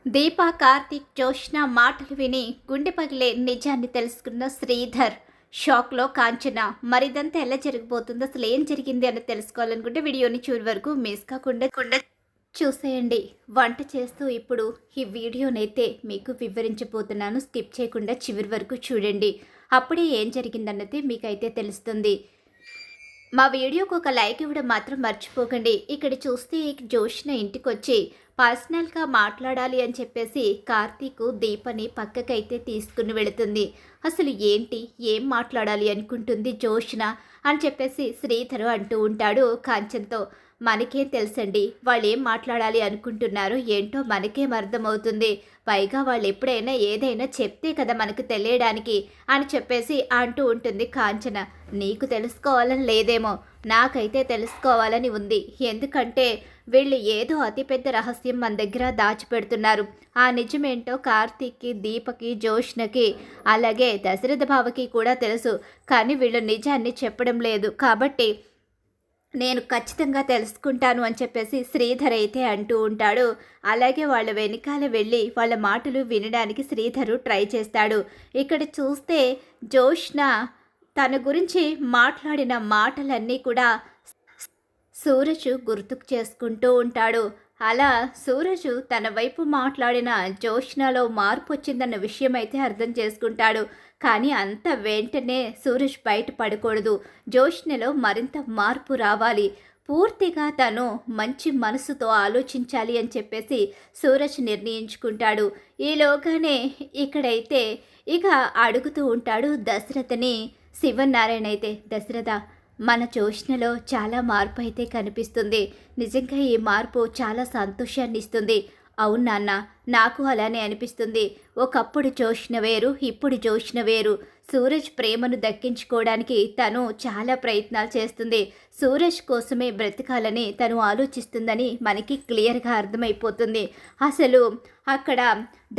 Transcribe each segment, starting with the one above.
దీప, కార్తీక్, జోష్న మాటలు విని గుండె పగిలే నిజాన్ని తెలుసుకున్న శ్రీధర్ షాక్లో కాంచన. మరిదంతా ఎలా జరిగిపోతుందో, అసలు ఏం జరిగింది అని తెలుసుకోవాలనుకుంటే వీడియోని చివరి వరకు మిస్ కాకుండా చూసేయండి. వంట చేస్తూ ఇప్పుడు ఈ వీడియోనైతే మీకు వివరించబోతున్నాను. స్కిప్ చేయకుండా చివరి వరకు చూడండి. అప్పుడే ఏం జరిగిందన్నది మీకైతే తెలుస్తుంది. మా వీడియోకి ఒక లైక్ ఇవ్వడం మాత్రం మర్చిపోకండి. ఇక్కడ చూస్తే జోష్న ఇంటికి వచ్చి పర్సనల్గా మాట్లాడాలి అని చెప్పేసి కార్తీక్ దీపని పక్కకైతే తీసుకుని వెళుతుంది. అసలు ఏంటి, ఏం మాట్లాడాలి అనుకుంటుంది జోష్న అని చెప్పేసి శ్రీధరు అంటూ ఉంటాడు కాంచన్తో. మనకేం తెలుసండి, వాళ్ళు ఏం మాట్లాడాలి అనుకుంటున్నారో ఏంటో మనకేం అర్థమవుతుంది. పైగా వాళ్ళు ఎప్పుడైనా ఏదైనా చెప్తే కదా మనకు తెలియడానికి అని చెప్పేసి అంటూ ఉంటుంది కాంచన. నీకు తెలుసుకోవాలని లేదేమో, నాకైతే తెలుసుకోవాలని ఉంది. ఎందుకంటే వీళ్ళు ఏదో అతిపెద్ద రహస్యం మన దగ్గర దాచిపెడుతున్నారు. ఆ నిజమేంటో కార్తీక్కి, దీపకి, జోష్నకి అలాగే దశరథ బావకి కూడా తెలుసు. కానీ వీళ్ళు నిజాన్ని చెప్పడం లేదు. కాబట్టి నేను ఖచ్చితంగా తెలుసుకుంటాను అని చెప్పేసి శ్రీధర్ అయితే అంటూ ఉంటాడు. అలాగే వాళ్ళ వెనకాల వెళ్ళి వాళ్ళ మాటలు వినడానికి శ్రీధరు ట్రై చేస్తాడు. ఇక్కడ చూస్తే జోష్న తన గురించి మాట్లాడిన మాటలన్నీ కూడా సూరజ్ గుర్తుకు చేసుకుంటూ ఉంటాడు. అలా సూరజ్ తన వైపు మాట్లాడిన జోష్నలో మార్పు వచ్చిందన్న విషయం అయితే అర్థం చేసుకుంటాడు. కానీ అంత వెంటనే సూరజ్ బయట పడకూడదు. జోష్నలో మరింత మార్పు రావాలి. పూర్తిగా తను మంచి మనసుతో ఆలోచించాలి అని చెప్పేసి సూరజ్ నిర్ణయించుకుంటాడు. ఈలోగానే ఇక్కడైతే ఇక అడుగుతూ ఉంటాడు దశరథని. శివనారాయణ అయితే, దశరథ, మన జోష్నలో చాలా మార్పు అయితే కనిపిస్తుంది. నిజంగా ఈ మార్పు చాలా సంతోషాన్ని ఇస్తుంది. అవును నాన్న, నాకు అలానే అనిపిస్తుంది. ఒకప్పుడు జోష్న వేరు, ఇప్పుడు జోష్న వేరు. సూరజ్ ప్రేమను దక్కించుకోవడానికి తను చాలా ప్రయత్నాలు చేస్తుంది. సూరజ్ కోసమే బ్రతకాలని తను ఆలోచిస్తుందని మనకి క్లియర్గా అర్థమైపోతుంది. అసలు అక్కడ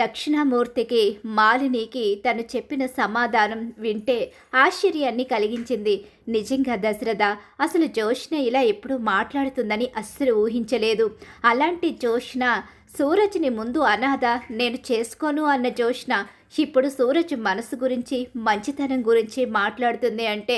దక్షిణామూర్తికి, మాలినికి తను చెప్పిన సమాధానం వింటే ఆశ్చర్యాన్ని కలిగించింది. నిజంగా దశరథ, అసలు జోష్న ఇలా ఎప్పుడూ మాట్లాడుతుందని అస్సలు ఊహించలేదు. అలాంటి జోష్న సూరజ్ని ముందు అనాథ, నేను చేసుకోను అన్న జోష్న ఇప్పుడు సూరజ్ మనసు గురించి, మంచితనం గురించి మాట్లాడుతుంది అంటే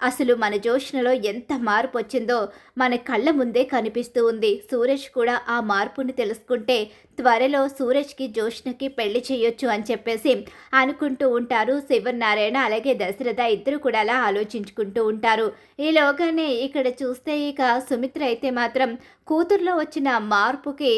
అసలు మన జోష్నలో ఎంత మార్పు వచ్చిందో మన కళ్ళ ముందే కనిపిస్తూ ఉంది. సూరజ్ కూడా ఆ మార్పుని తెలుసుకుంటే త్వరలో సూరజ్కి, జోష్నకి పెళ్లి చేయొచ్చు అని చెప్పేసి అనుకుంటూ ఉంటారు శివనారాయణ అలాగే దశరథ. ఇద్దరు కూడా అలా ఆలోచించుకుంటూ ఉంటారు. ఈలోగానే ఇక్కడ చూస్తే ఇక సుమిత్ర అయితే మాత్రం కూతుర్లో వచ్చిన మార్పుకి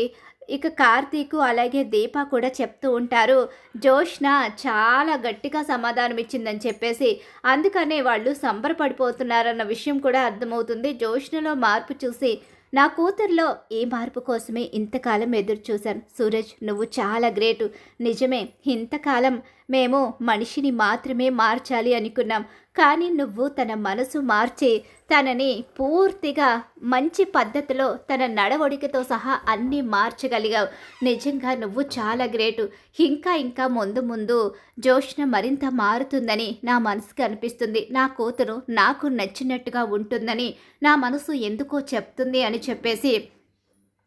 ఇక కార్తీకు అలాగే దీప కూడా చెప్తూ ఉంటారు. జోష్న చాలా గట్టిగా సమాధానం ఇచ్చిందని చెప్పేసి అందుకనే వాళ్ళు సంబరపడిపోతున్నారన్న విషయం కూడా అర్థమవుతుంది. జోష్నలో మార్పు చూసి నా కూతుర్లో ఈ మార్పు కోసమే ఇంతకాలం ఎదురు చూశాను. సూరజ్, నువ్వు చాలా గ్రేటు. నిజమే, ఇంతకాలం మేము మనిషిని మాత్రమే మార్చాలి అనుకున్నాం. కానీ నువ్వు తన మనసు మార్చి తనని పూర్తిగా మంచి పద్ధతిలో తన నడవడికతో సహా అన్నీ మార్చగలిగావు. నిజంగా నువ్వు చాలా గ్రేటు. ఇంకా ఇంకా ముందు ముందు జోష్న మరింత మారుతుందని నా మనసుకు అనిపిస్తుంది. నా కూతురు నాకు నచ్చినట్టుగా ఉంటుందని నా మనసు ఎందుకో చెప్తుంది అని చెప్పేసి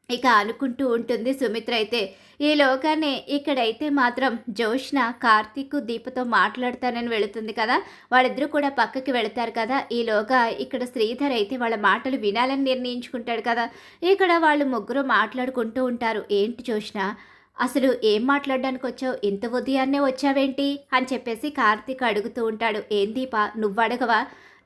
ఇక అనుకుంటూ ఉంటుంది సుమిత్ర అయితే. ఈలోగానే ఇక్కడైతే మాత్రం జోష్న కార్తీక్, దీపతో మాట్లాడతానని వెళుతుంది కదా. వాళ్ళిద్దరూ కూడా పక్కకి వెళతారు కదా. ఈలోగా ఇక్కడ శ్రీధర్ అయితే వాళ్ళ మాటలు వినాలని నిర్ణయించుకుంటాడు కదా. ఇక్కడ వాళ్ళు ముగ్గురు మాట్లాడుకుంటూ ఉంటారు. ఏంటి జోష్న, అసలు ఏం మాట్లాడడానికి వచ్చావు, ఇంత ఉదయాన్నే వచ్చావేంటి అని చెప్పేసి కార్తీక్ అడుగుతూ ఉంటాడు. ఏం దీప, నువ్వు అడగవా?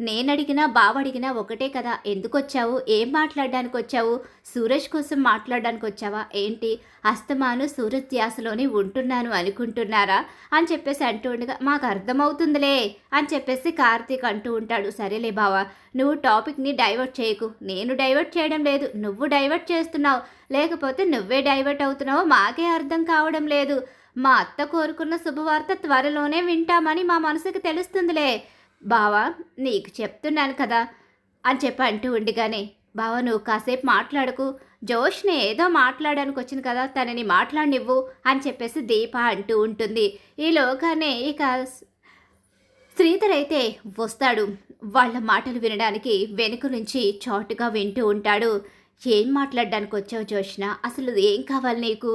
నేనడిగినా బావడిగినా ఒకటే కదా. ఎందుకు వచ్చావు, ఏం మాట్లాడడానికి వచ్చావు? సూరజ్ కోసం మాట్లాడడానికి వచ్చావా ఏంటి? అస్తమాను సూరజ్ ధ్యాసలోనే ఉంటున్నాను అనుకుంటున్నారా అని చెప్పేసి అంటూ ఉండగా, మాకు అర్థమవుతుందిలే అని చెప్పేసి కార్తీక్ అంటూ ఉంటాడు. సరేలే బావా, నువ్వు టాపిక్ని డైవర్ట్ చేయకు. నేను డైవర్ట్ చేయడం లేదు, నువ్వు డైవర్ట్ చేస్తున్నావు. లేకపోతే నువ్వే డైవర్ట్ అవుతున్నావో మాకే అర్థం కావడం లేదు. మా అత్త కోరుకున్న శుభవార్త త్వరలోనే వింటామని మా మనసుకు తెలుస్తుందిలే బావా, నీకు చెప్తున్నాను కదా అని చెప్పి అంటూ ఉండిగానే, బావా నువ్వు కాసేపు మాట్లాడకు, జోష్ని ఏదో మాట్లాడడానికి వచ్చింది కదా, తనని మాట్లాడనివ్వు అని చెప్పేసి దీప అంటూ ఉంటుంది. ఈలోగానే ఇక శ్రీధర్ అయితే వస్తాడు. వాళ్ళ మాటలు వినడానికి వెనుక నుంచి చాటుగా వింటూ ఉంటాడు. ఏం మాట్లాడడానికి వచ్చావు జోష్న? అసలు ఏం కావాలి నీకు?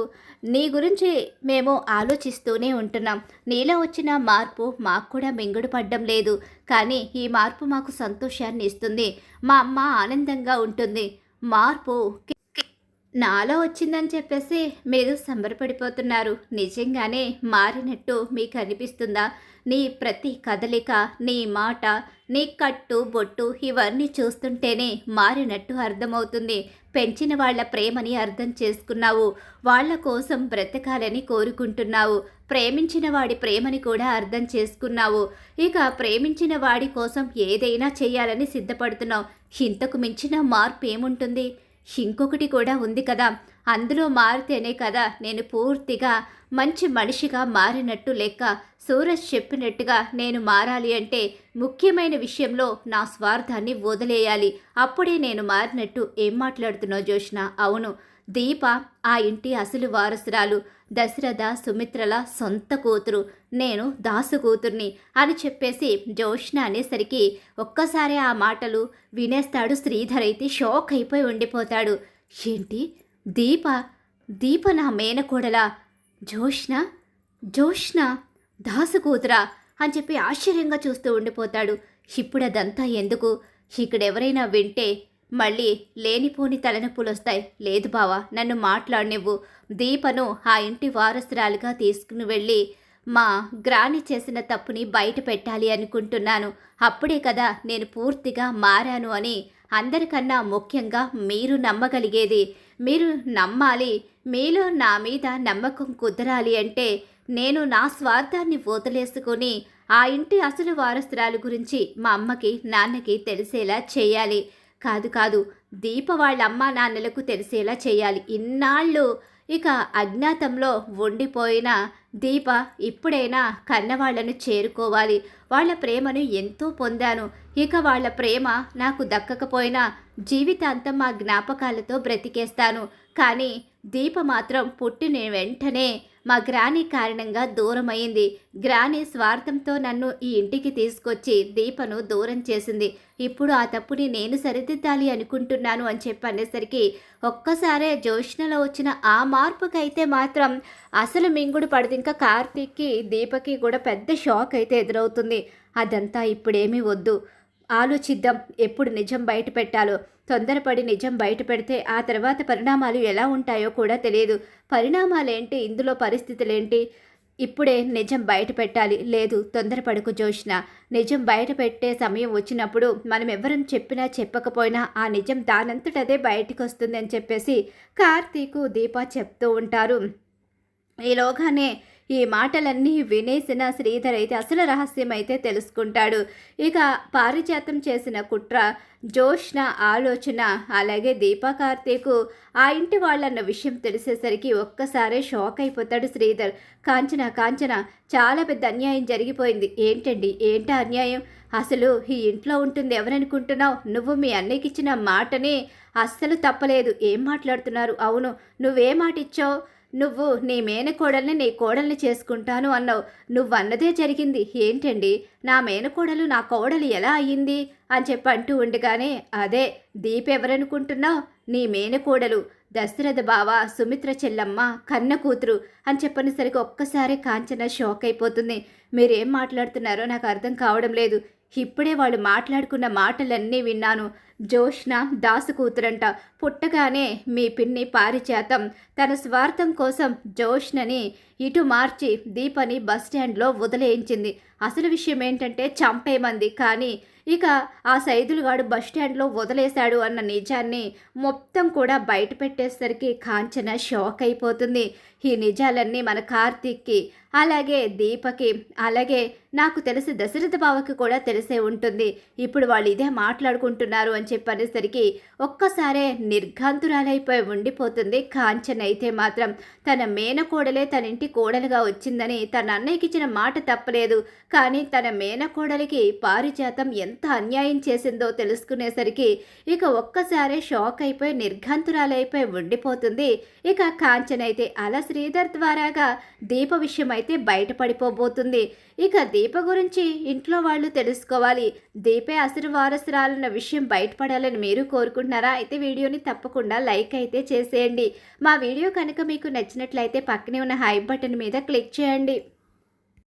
నీ గురించి మేము ఆలోచిస్తూనే ఉంటున్నాం. నీలో వచ్చిన మార్పు మాకు కూడా మింగుడు పడ్డం లేదు. కానీ ఈ మార్పు మాకు సంతోషాన్ని ఇస్తుంది. మా అమ్మ ఆనందంగా ఉంటుంది. మార్పు నాలో వచ్చిందని చెప్పేసి మీరు సంబరపడిపోతున్నారు. నిజంగానే మారినట్టు మీకు అనిపిస్తుందా? నీ ప్రతి కదలిక, నీ మాట, నీ కట్టు బొట్టు ఇవన్నీ చూస్తుంటేనే మారినట్టు అర్థమవుతుంది. పెంచిన వాళ్ళ ప్రేమని అర్థం చేసుకున్నావు. వాళ్ళ కోసం బ్రతకాలని కోరుకుంటున్నావు. ప్రేమించిన వాడి ప్రేమని కూడా అర్థం చేసుకున్నావు. ఇక ప్రేమించిన వాడి కోసం ఏదైనా చేయాలని సిద్ధపడుతున్నావు. ఇంతకు మించిన మార్పు ఏముంటుంది? ఇంకొకటి కూడా ఉంది కదా, అందులో మారితేనే కదా నేను పూర్తిగా మంచి మనిషిగా మారినట్టు లెక్క. సూరజ్ చెప్పినట్టుగా నేను మారాలి అంటే ముఖ్యమైన విషయంలో నా స్వార్థాన్ని వదిలేయాలి. అప్పుడే నేను మారినట్టు. ఏం మాట్లాడుతున్నావు జోష్న? అవును, దీప ఆ ఇంటి అసలు వారసురాలు. దశరథ సుమిత్రల సొంత కూతురు. నేను దాసు కూతుర్ని అని చెప్పేసి జోష్న అనేసరికి ఒక్కసారి ఆ మాటలు వినేస్తాడు శ్రీధర్. అయితే షాక్ అయిపోయి ఉండిపోతాడు. ఏంటి? దీప దీప నా మేనకోడలా? జోష్న జోష్న దాసు కూతురా అని చెప్పి ఆశ్చర్యంగా చూస్తూ ఉండిపోతాడు. ఇప్పుడు అదంతా ఎందుకు? ఇక్కడెవరైనా వింటే మళ్ళీ లేనిపోని తలనొప్పులు వస్తాయి. లేదు బావా, నన్ను మాట్లాడనివ్వు. దీపను ఆ ఇంటి వారసురాలుగా తీసుకుని వెళ్ళి మా గ్రాని చేసిన తప్పుని బయట పెట్టాలి అనుకుంటున్నాను. అప్పుడే కదా నేను పూర్తిగా మారాను అని అందరికన్నా ముఖ్యంగా మీరు నమ్మగలిగేది. మీరు నమ్మాలి. మీలో నా మీద నమ్మకం కుదరాలి అంటే నేను నా స్వార్థాన్ని వదిలేసుకొని ఆ ఇంటి అసలు వారసురాలు గురించి మా అమ్మకి నాన్నకి తెలిసేలా చేయాలి. కాదు కాదు, దీప వాళ్ళ అమ్మ నాన్నలకు తెలిసేలా చేయాలి. ఇన్నాళ్ళు ఇక అజ్ఞాతంలో ఉండిపోయిన దీప ఇప్పుడైనా కన్నవాళ్లను చేరుకోవాలి. వాళ్ళ ప్రేమను ఎంతో పొందాను. ఇక వాళ్ళ ప్రేమ నాకు దక్కకపోయినా జీవితాంతం మా జ్ఞాపకాలతో బ్రతికేస్తాను. కానీ దీప మాత్రం పుట్టిన వెంటనే మా గ్రాని కారణంగా దూరమైంది. గ్రాని స్వార్థంతో నన్ను ఈ ఇంటికి తీసుకొచ్చి దీపను దూరం చేసింది. ఇప్పుడు ఆ తప్పుని నేను సరిదిద్దాలి అనుకుంటున్నాను అని చెప్పనేసరికి ఒక్కసారే జోష్నలో వచ్చిన ఆ మార్పుకైతే మాత్రం అసలు మింగుడు పడదు. ఇంకా కార్తీక్కి దీపకి కూడా పెద్ద షాక్ అయితే ఎదురవుతుంది. అదంతా ఇప్పుడేమీ వద్దు, ఆలోచిద్దాం ఎప్పుడు నిజం బయట పెట్టాలో. తొందరపడి నిజం బయట పెడితే ఆ తర్వాత పరిణామాలు ఎలా ఉంటాయో కూడా తెలియదు. పరిణామాలేంటి, ఇందులో పరిస్థితులేంటి? ఇప్పుడే నిజం బయట పెట్టాలి. లేదు, తొందరపడకు జోష్న. నిజం బయట పెట్టే సమయం వచ్చినప్పుడు మనం ఎవరం చెప్పినా చెప్పకపోయినా ఆ నిజం దానంతటదే బయటకు వస్తుంది అని చెప్పేసి కార్తీకు దీప చెప్తూ ఉంటారు. ఈలోగానే ఈ మాటలన్నీ వినేసిన శ్రీధర్ అయితే అసలు రహస్యం అయితే తెలుసుకుంటాడు. ఇక పారిజాతం చేసిన కుట్ర, జోష్న ఆలోచన, అలాగే దీపా కార్తీకు ఆ ఇంటి వాళ్ళన్న విషయం తెలిసేసరికి ఒక్కసారే షాక్ అయిపోతాడు శ్రీధర్. కాంచన కాంచన, చాలా పెద్ద అన్యాయం జరిగిపోయింది. ఏంటండి, ఏంటా అన్యాయం? అసలు ఈ ఇంట్లో ఉంటుంది ఎవరనుకుంటున్నావు? నువ్వు మీ అన్నయ్యకి ఇచ్చిన మాటని అస్సలు తప్పలేదు. ఏం మాట్లాడుతున్నారు? అవును, నువ్వే మాట ఇచ్చావు. నువ్వు నీ మేనకోడల్ని నీ కోడల్ని చేసుకుంటాను అన్నావు. నువ్వన్నదే జరిగింది. ఏంటండి, నా మేనకోడలు నా కోడలు ఎలా అయ్యింది అని చెప్పి అంటూ ఉండగానే, అదే దీప ఎవరనుకుంటున్నావు? నీ మేనకోడలు, దశరథ బావ సుమిత్ర చెల్లమ్మ కన్న కూతురు అని చెప్పనేసరికి ఒక్కసారి కాంచన షాక్ అయిపోతుంది. మీరేం మాట్లాడుతున్నారో నాకు అర్థం కావడం లేదు. ఇప్పుడే వాళ్ళు మాట్లాడుకున్న మాటలన్నీ విన్నాను. జోష్న దాసు కూతురంట. పుట్టగానే మీ పిన్ని పారిజాతం తన స్వార్థం కోసం జోష్నని ఇటు మార్చి దీపని బస్టాండ్లో వదిలేయించింది. అసలు విషయం ఏంటంటే చంపేమంది. కానీ ఇక ఆ సైదులుగాడు బస్టాండ్లో వదిలేశాడు అన్న నిజాన్ని మొత్తం కూడా బయట పెట్టేసరికి కాంచన షాక్ అయిపోతుంది. ఈ నిజాలన్నీ మన కార్తీక్కి, అలాగే దీపకి, అలాగే నాకు తెలిసి దశరథ బావకి కూడా తెలిసే ఉంటుంది. ఇప్పుడు వాళ్ళు ఇదే మాట్లాడుకుంటున్నారు అని చెప్పనేసరికి ఒక్కసారే నిర్ఘాంతురాలైపోయి ఉండిపోతుంది కాంచన. అయితే మాత్రం తన మేనకోడలే తన ఇంటి కోడలుగా వచ్చిందని తన అన్నయ్యకి ఇచ్చిన మాట తప్పలేదు. కానీ తన మేనకోడలికి పారిజాతం ఎంత ఎంత అన్యాయం చేసిందో తెలుసుకునేసరికి ఇక ఒక్కసారే షాక్ అయిపోయి నిర్ఘాంతురాలైపోయి ఉండిపోతుంది. ఇక కాంచన అయితే అలా శ్రీధర్ ద్వారాగా దీప విషయం అయితే బయటపడిపోబోతుంది. ఇక దీప గురించి ఇంట్లో వాళ్ళు తెలుసుకోవాలి, దీపే అసలు వారసురాలన్న విషయం బయటపడాలని మీరు కోరుకుంటున్నారా? అయితే వీడియోని తప్పకుండా లైక్ అయితే చేసేయండి. మా వీడియో కనుక మీకు నచ్చినట్లయితే పక్కనే ఉన్న హై బటన్ మీద క్లిక్ చేయండి.